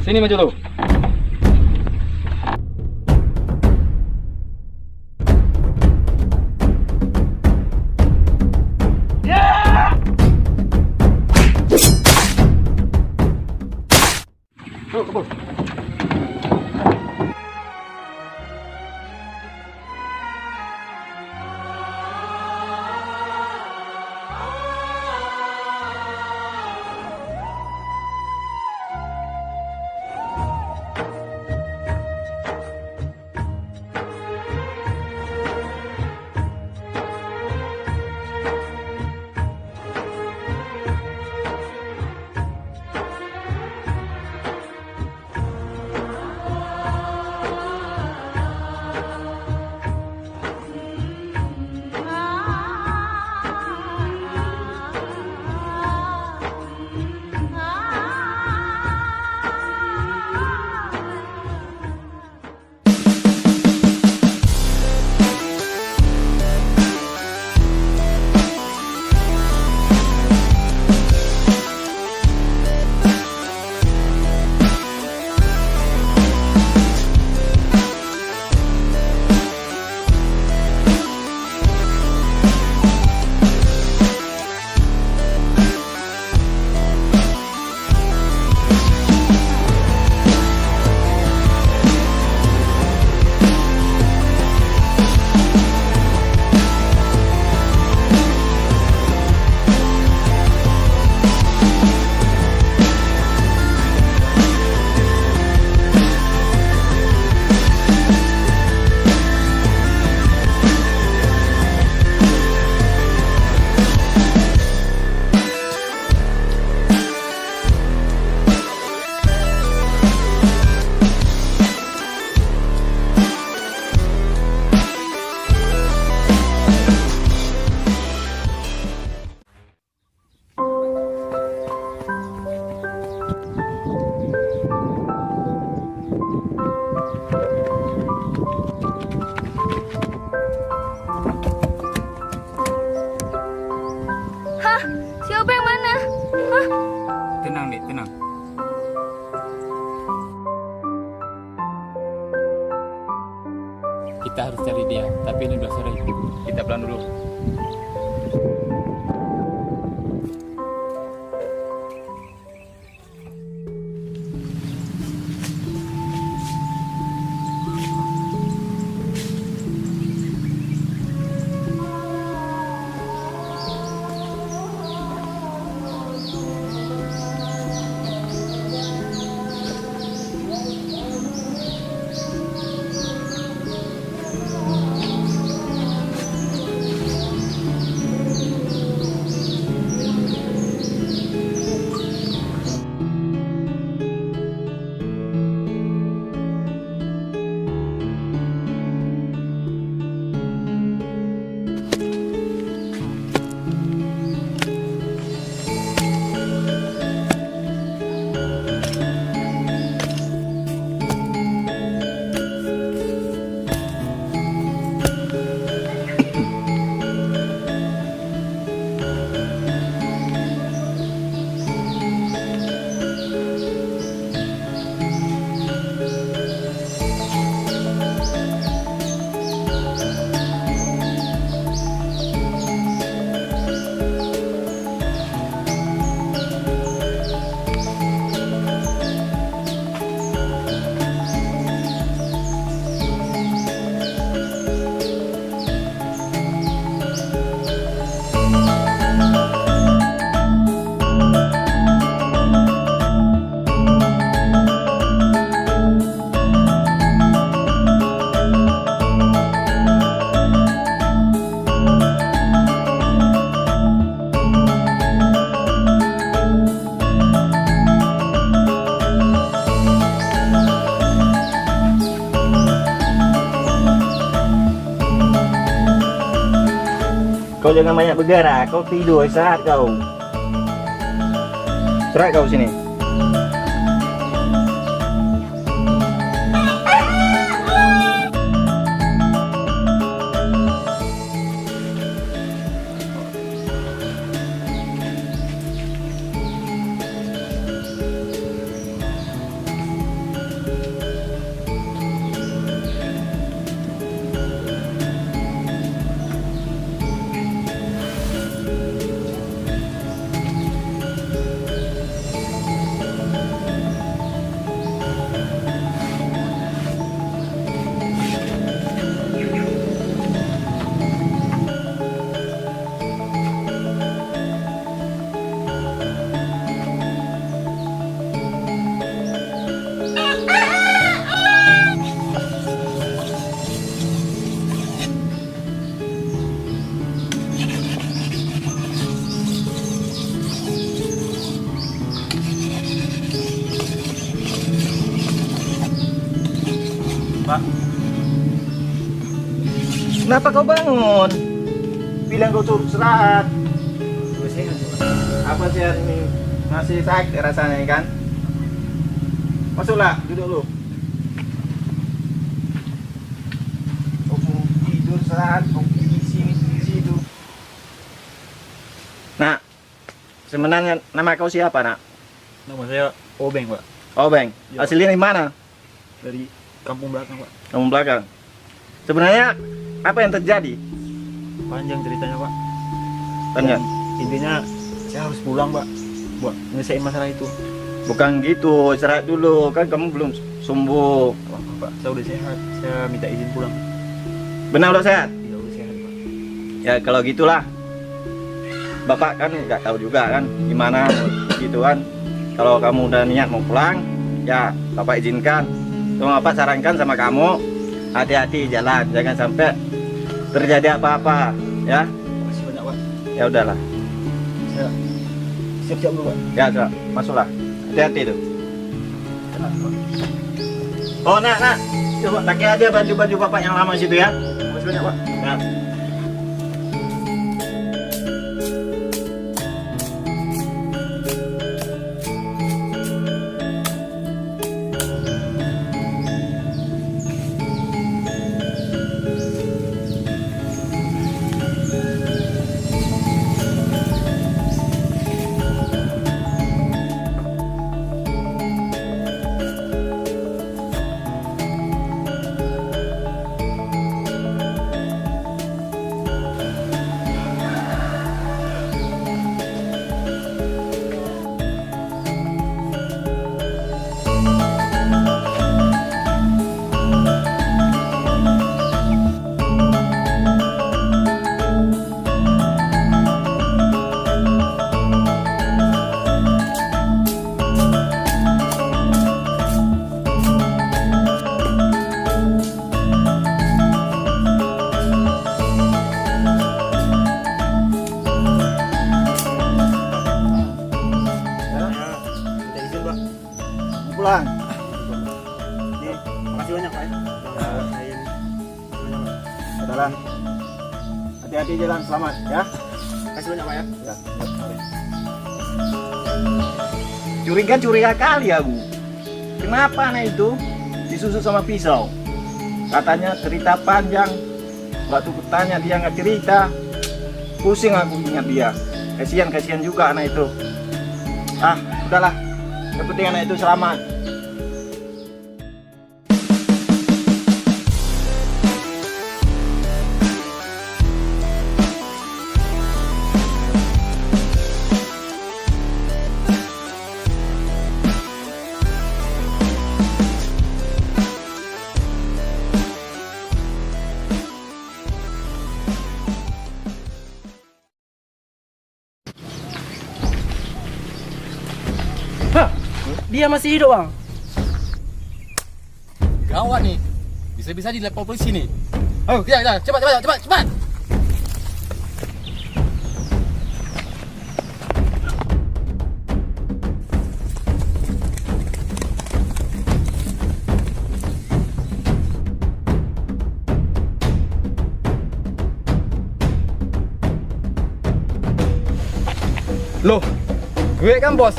Sini maju lu. Yuk, kebun. Hah? Siapa yang mana? Hah? Tenang, Dek, tenang. Kita harus cari dia, tapi ini udah sore. Kita pulang dulu. Kau jangan banyak bergerak, kau tidur, istirahat kau. Istirahat kau sini. Kenapa kau bangun? Bilang kau turut istirahat. Udah sehat Pak. Apa sehat ini? Masih sakit rasanya kan? Masuklah, duduk dulu. Kau mau tidur istirahat, kau di sini, di situ. Nak, sebenarnya nama kau siapa, Nak? Nama saya Obeng Pak. Oh, Bang. Ya. Aslinya di mana? Dari kampung belakang Pak. Kamu belakang. Sebenarnya apa yang terjadi? Panjang ceritanya Pak. Tanya. Intinya saya harus pulang Pak. Buat nyelesain masalah itu. Bukan gitu, istirahat dulu. Kan kamu belum sembuh. Gak apa-apa Pak. Saya udah sehat. Saya minta izin pulang. Benar udah sehat? Iya udah sehat Pak. Ya kalau gitulah. Bapak kan nggak tahu juga kan gimana gitu kan. Kalau kamu udah niat mau pulang, ya Bapak izinkan. Cuma Bapak sarankan sama kamu, hati-hati jalan, jangan sampai terjadi apa-apa, ya. Makasih banyak Pak. Ya udahlah. Saya siap-siap dulu Pak. Ya, sudah, masuklah. Hati-hati tuh. Tenang Pak. Oh, nak. Coba pakai aja baju-baju Bapak yang lama situ ya. Makasih banyak Pak. Ya. Minta izin Pak. Mau pulang. Ini makasih banyak Pak ya. Udah saya ini. Banyak, Pak. Udahlah. Hati-hati jalan, selamat ya. Makasih banyak Pak ya. Ya. Curiga kali aku. Kenapa anak itu disusuk sama pisau? Katanya cerita panjang. Waktu kutanya dia nggak cerita. Pusing aku ingat dia. Kasihan juga anak itu. Ah, udahlah. Yang penting anak itu selamat. Hah, dia masih hidup bang. Gawat nih. Bisa-bisa dilapor polisi nih. Oh, ya, cepat. Loh, gue kan bos.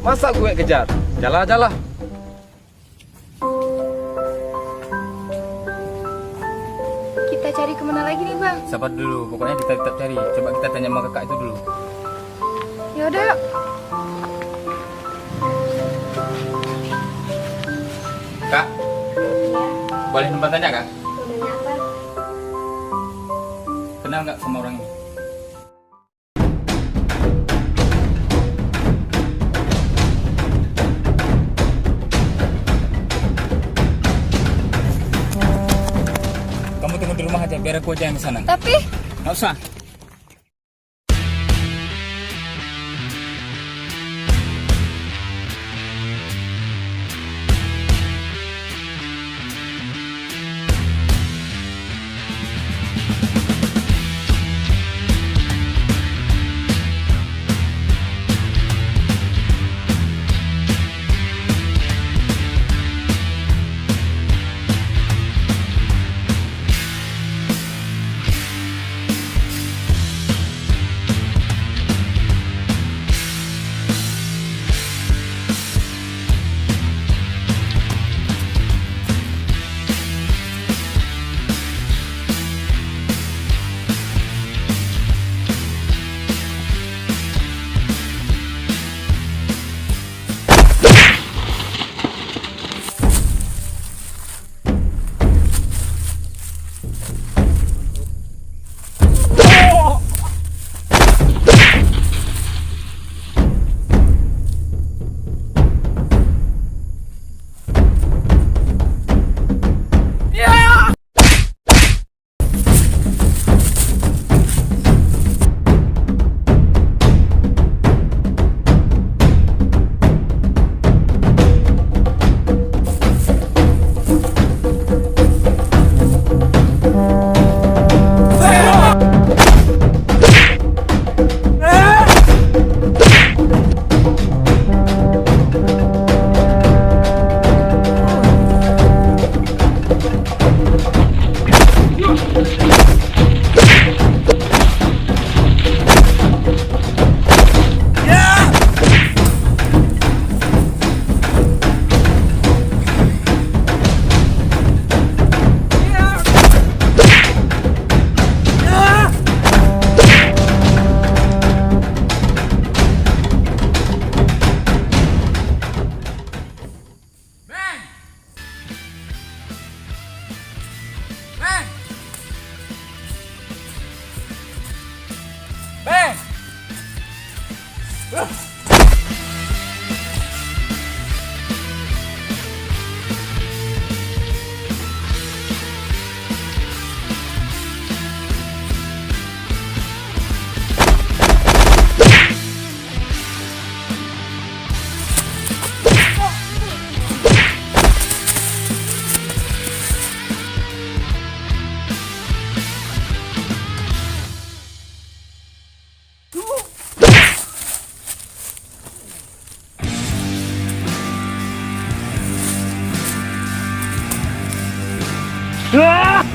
Masa gue kejar? Jalan. Kita cari kemana lagi nih bang? Sabar dulu, pokoknya kita tetap cari. Coba kita tanya sama kakak itu dulu. Ya udah yuk. Kak, boleh numpang tanya kak? Kenal nggak sama orang ini? Kamu tunggu di rumah aja, biar aku aja yang kesana. Tapi Nggak usah. Bang!